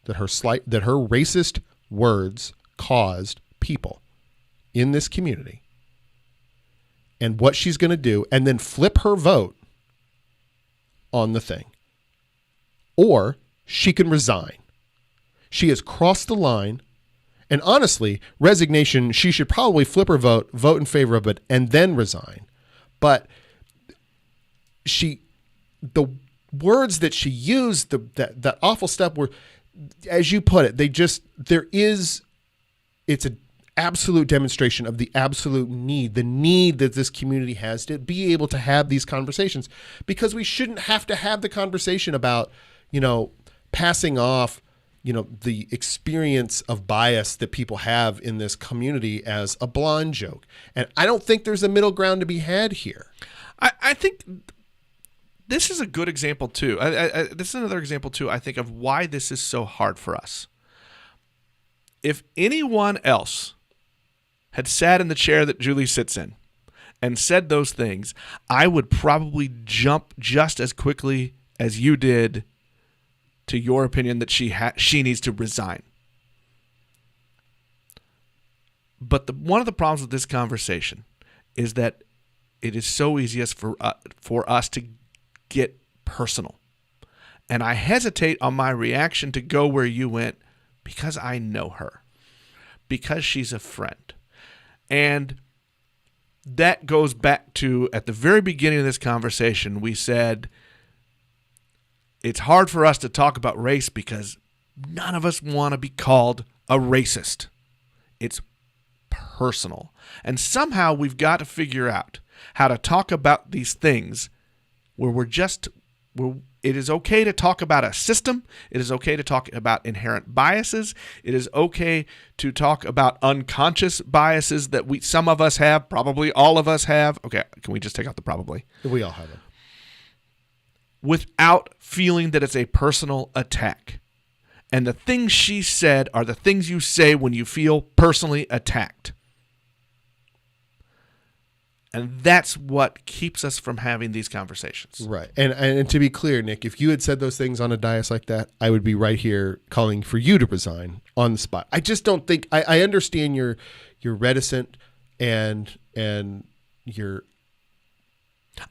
that her racist words caused people in this community, and what she's going to do, and then flip her vote on the thing. Or she can resign. She has crossed the line, and honestly, resignation, she should probably flip her vote in favor of it, and then resign. But the words that she used, that awful stuff were, as you put it, it's an absolute demonstration of the absolute need that this community has to be able to have these conversations, because we shouldn't have to have the conversation about, passing off, the experience of bias that people have in this community as a blonde joke. And I don't think there's a middle ground to be had here. I think this is a good example too. This is another example too, I think, of why this is so hard for us. If anyone else had sat in the chair that Julie sits in and said those things, I would probably jump just as quickly as you did to your opinion that she needs to resign. But one of the problems with this conversation is that it is so easy for us to get personal. And I hesitate on my reaction to go where you went because I know her, because she's a friend. And that goes back to at the very beginning of this conversation, we said it's hard for us to talk about race because none of us want to be called a racist. It's personal. And somehow we've got to figure out how to talk about these things where it is okay to talk about a system. It is okay to talk about inherent biases. It is okay to talk about unconscious biases that some of us have, probably all of us have. Okay, can we just take out the probably? We all have them. Without feeling that it's a personal attack. And the things she said are the things you say when you feel personally attacked. And that's what keeps us from having these conversations. Right. And to be clear, Nick, if you had said those things on a dais like that, I would be right here calling for you to resign on the spot. I just don't think I understand you're reticent and you're.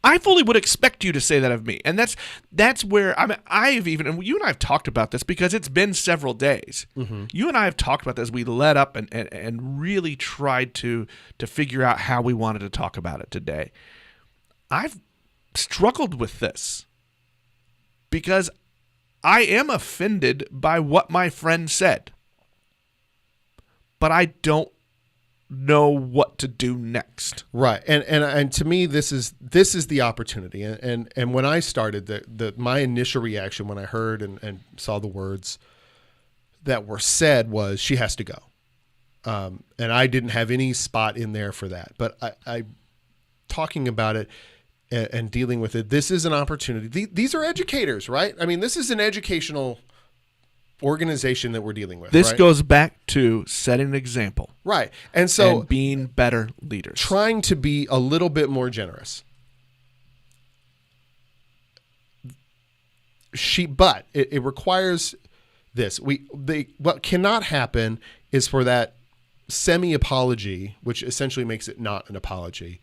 I fully would expect you to say that of me. And that's where I've even, and you and I have talked about this because it's been several days. Mm-hmm. You and I have talked about this as we led up and really tried to figure out how we wanted to talk about it today. I've struggled with this because I am offended by what my friend said, but I don't know what to do next. Right. And to me this is the opportunity. And when I started my initial reaction when I heard and saw the words that were said was she has to go. And I didn't have any spot in there for that. But I talking about it and dealing with it, this is an opportunity. These are educators, right? I mean, this is an educational organization that we're dealing with. This right? goes back to setting an example. Right. And so being better leaders. Trying to be a little bit more generous. But it requires this. What cannot happen is for that semi-apology, which essentially makes it not an apology,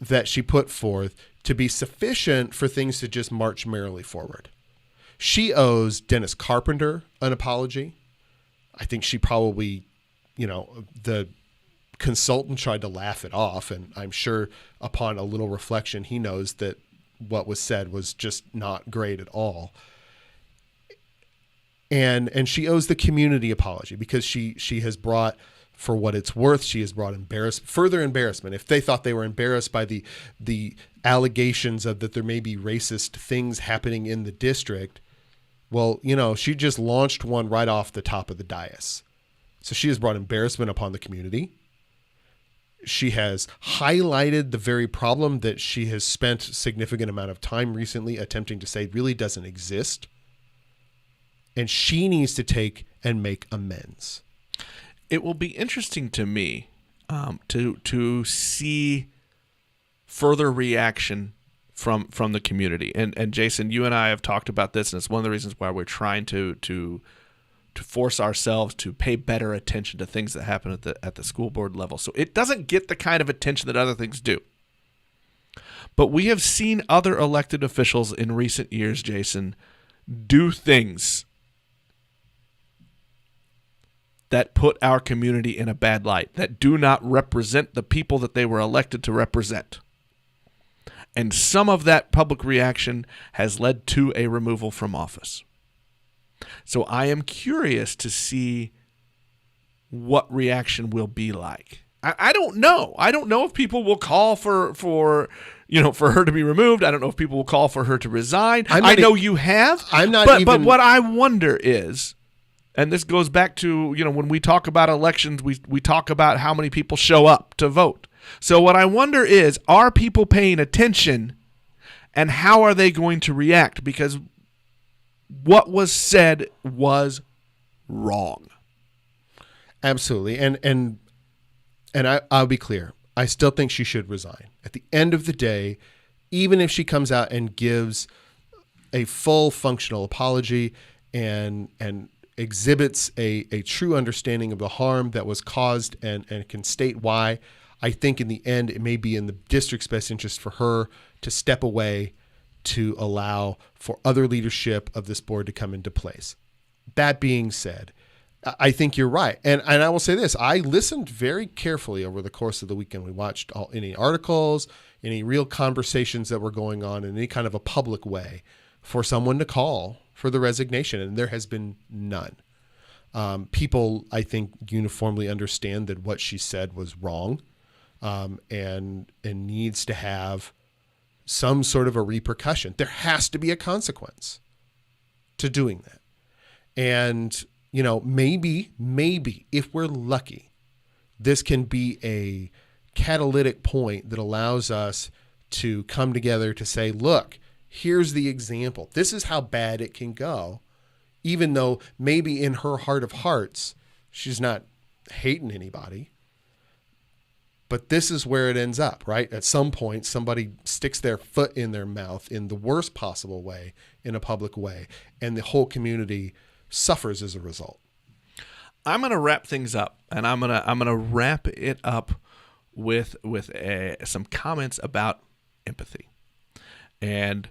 that she put forth to be sufficient for things to just march merrily forward. She owes Dennis Carpenter an apology. I think she probably, the consultant tried to laugh it off, and I'm sure upon a little reflection, he knows that what was said was just not great at all. And she owes the community apology because she has brought, for what it's worth, she has brought further embarrassment. If they thought they were embarrassed by the allegations of that there may be racist things happening in the district, well, she just launched one right off the top of the dais. So she has brought embarrassment upon the community. She has highlighted the very problem that she has spent a significant amount of time recently attempting to say really doesn't exist. And she needs to take and make amends. It will be interesting to me to see further reaction from the community. And Jason, you and I have talked about this, and it's one of the reasons why we're trying to force ourselves to pay better attention to things that happen at the school board level. So it doesn't get the kind of attention that other things do. But we have seen other elected officials in recent years, Jason, do things that put our community in a bad light, that do not represent the people that they were elected to represent. And some of that public reaction has led to a removal from office. So I am curious to see what reaction will be like. I don't know. I don't know if people will call for her to be removed. I don't know if people will call for her to resign. I know you have. But what I wonder is, and this goes back to, when we talk about elections, we talk about how many people show up to vote. So what I wonder is, are people paying attention, and how are they going to react? Because what was said was wrong. Absolutely. And I'll be clear. I still think she should resign. At the end of the day, even if she comes out and gives a full functional apology and exhibits a true understanding of the harm that was caused and can state why, I think in the end it may be in the district's best interest for her to step away to allow for other leadership of this board to come into place. That being said, I think you're right. And I will say this. I listened very carefully over the course of the weekend. We watched any articles, any real conversations that were going on in any kind of a public way for someone to call for the resignation. And there has been none. People, I think, uniformly understand that what she said was wrong, and needs to have some sort of a repercussion. There has to be a consequence to doing that. And, maybe if we're lucky, this can be a catalytic point that allows us to come together to say, look, here's the example. This is how bad it can go. Even though maybe in her heart of hearts, she's not hating anybody. But this is where it ends up, right? At some point, somebody sticks their foot in their mouth in the worst possible way, in a public way, and the whole community suffers as a result. I'm going to wrap things up, and I'm gonna wrap it up with some comments about empathy. And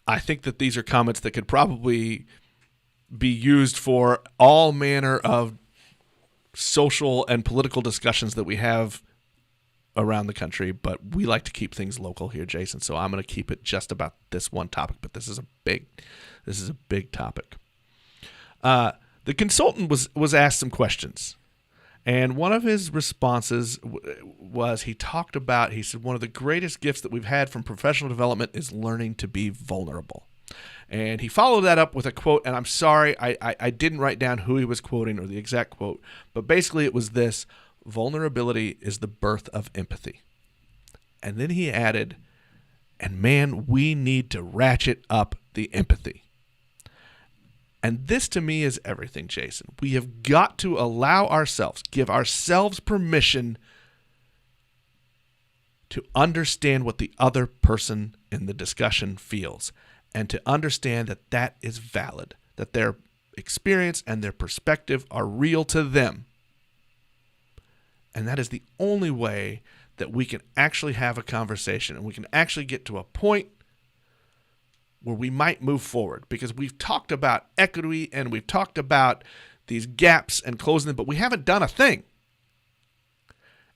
I think that these are comments that could probably be used for all manner of social and political discussions that we have around the country, but we like to keep things local here, Jason. So I'm going to keep it just about this one topic, but this is a big topic. The consultant was asked some questions, and one of his responses was he said one of the greatest gifts that we've had from professional development is learning to be vulnerable. And he followed that up with a quote, and I'm sorry, I didn't write down who he was quoting or the exact quote, but basically it was this: vulnerability is the birth of empathy. And then he added, and man, we need to ratchet up the empathy. And this to me is everything, Jason. We have got to give ourselves permission to understand what the other person in the discussion feels, and to understand that that is valid, that their experience and their perspective are real to them. And that is the only way that we can actually have a conversation, and we can actually get to a point where we might move forward, because we've talked about equity and we've talked about these gaps and closing them, but we haven't done a thing.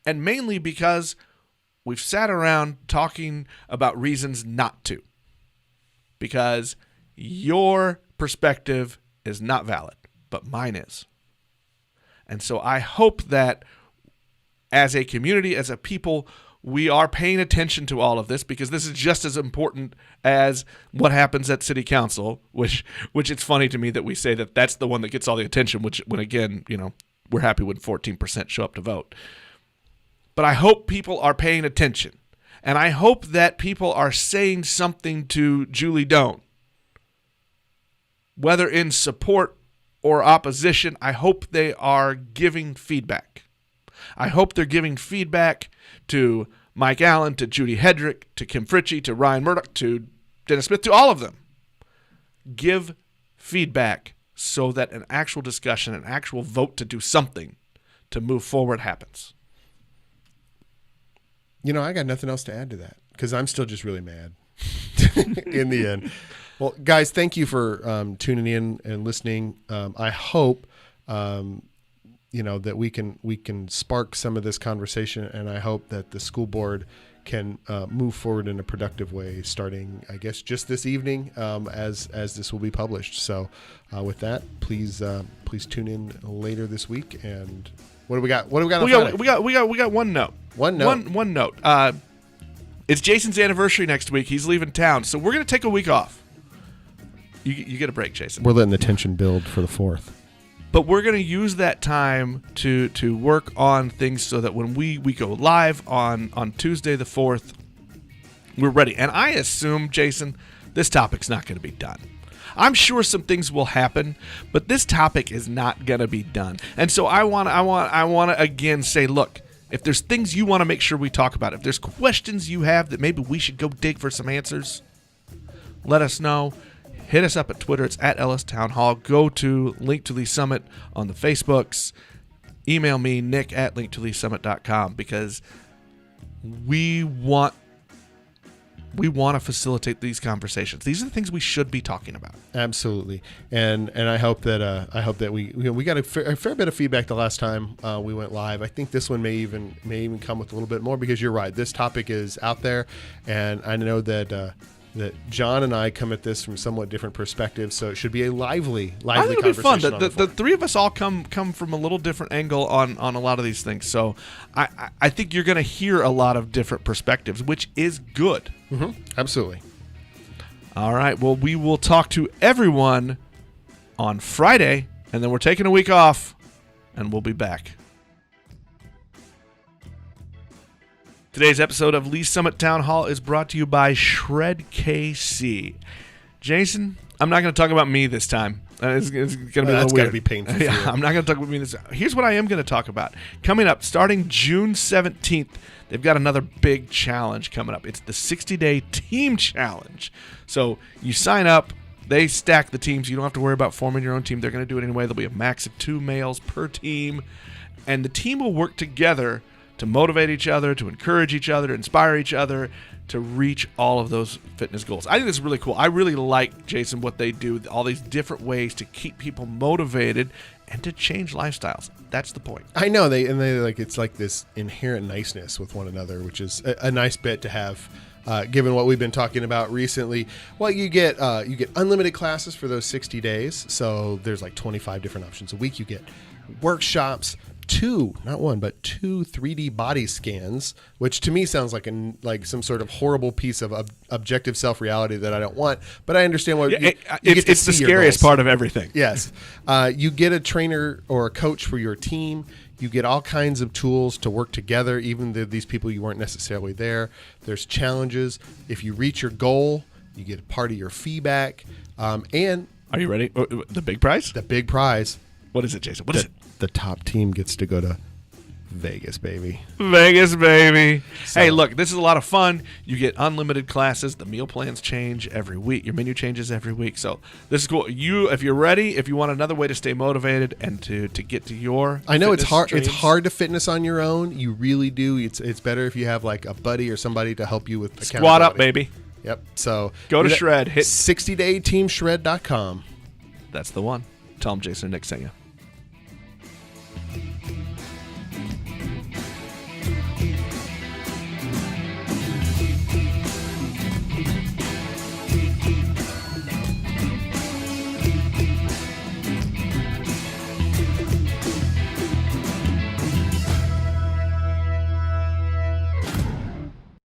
And mainly because we've sat around talking about reasons not to. Because your perspective is not valid, but mine is. And so I hope that as a community, as a people, we are paying attention to all of this, because this is just as important as what happens at city council, which it's funny to me that we say that that's the one that gets all the attention, when again, we're happy when 14% show up to vote. But I hope people are paying attention. And I hope that people are saying something to Julie Doan. Whether in support or opposition, I hope they are giving feedback. I hope they're giving feedback to Mike Allen, to Judy Hedrick, to Kim Fritchie, to Ryan Murdoch, to Dennis Smith, to all of them. Give feedback so that an actual discussion, an actual vote to do something to move forward happens. I got nothing else to add to that, because I'm still just really mad in the end. Well, guys, thank you for tuning in and listening. I hope that we can spark some of this conversation, and I hope that the school board can move forward in a productive way, starting, I guess, just this evening, as this will be published. So, with that, please tune in later this week. And what do we got? We got one note. One note. It's Jason's anniversary next week. He's leaving town, so we're gonna take a week off. You get a break, Jason. We're letting the tension build for the 4th. But we're going to use that time to work on things so that when we go live on Tuesday the 4th, we're ready. And I assume, Jason, this topic's not going to be done. I'm sure some things will happen, but this topic is not going to be done. And so I want to again say, look, if there's things you want to make sure we talk about, if there's questions you have that maybe we should go dig for some answers, let us know. Hit us up at Twitter. It's at LS Town Hall. Go to Link to Lee Summit on the Facebooks. Email me, nick@linktoleesummit.com, because we want We want to facilitate these conversations. These are the things we should be talking about. Absolutely, and I hope that we got a fair bit of feedback the last time we went live. I think this one may even come with a little bit more, because you're right. This topic is out there, and I know that John and I come at this from somewhat different perspectives, so it should be a lively I think conversation. It'll be fun. The three of us all come from a little different angle on a lot of these things. So I think you're going to hear a lot of different perspectives, which is good. Mm-hmm. Absolutely. All right. Well, we will talk to everyone on Friday, and then we're taking a week off, and we'll be back. Today's episode of Lee Summit Town Hall is brought to you by Shred KC. Jason, I'm not going to talk about me this time. It's going to be a little that's weird. Got to be painful for Yeah, you. I'm not going to talk about me this time. Here's what I am going to talk about. Coming up, starting June 17th, they've got another big challenge coming up. It's the 60-day team challenge. So you sign up. They stack the teams. You don't have to worry about forming your own team. They're going to do it anyway. There'll be a max of 2 males per team. And the team will work together to motivate each other, to encourage each other, to inspire each other, to reach all of those fitness goals. I think this is really cool. I really like, Jason, what they do, all these different ways to keep people motivated and to change lifestyles. That's the point. I know they like, it's like this inherent niceness with one another, which is a nice bit to have. Given what we've been talking about recently, well, you get unlimited classes for those 60 days. So there's like 25 different options a week. You get workshops, 2, not 1, but 2 3D body scans, which to me sounds like some sort of horrible piece of objective self-reality that I don't want. But I understand what it's the scariest part of everything. Yes, you get a trainer or a coach for your team. You get all kinds of tools to work together, even though these people you weren't necessarily there. There's challenges. If you reach your goal, you get a part of your feedback. And are you ready? The big prize? The big prize. What is it, Jason? What is it? The top team gets to go to Vegas, baby. Vegas, baby. So, hey, look, this is a lot of fun. You get unlimited classes. The meal plans change every week. Your menu changes every week. So this is cool. If you're ready, if you want another way to stay motivated and to get to your I know it's hard. dreams, It's hard to fitness on your own. You really do. It's better if you have like a buddy or somebody to help you with squat up, baby. Yep. So go to Shred. Hit 60dayteamshred.com. That's the one. Tell them Jason and Nick sent you.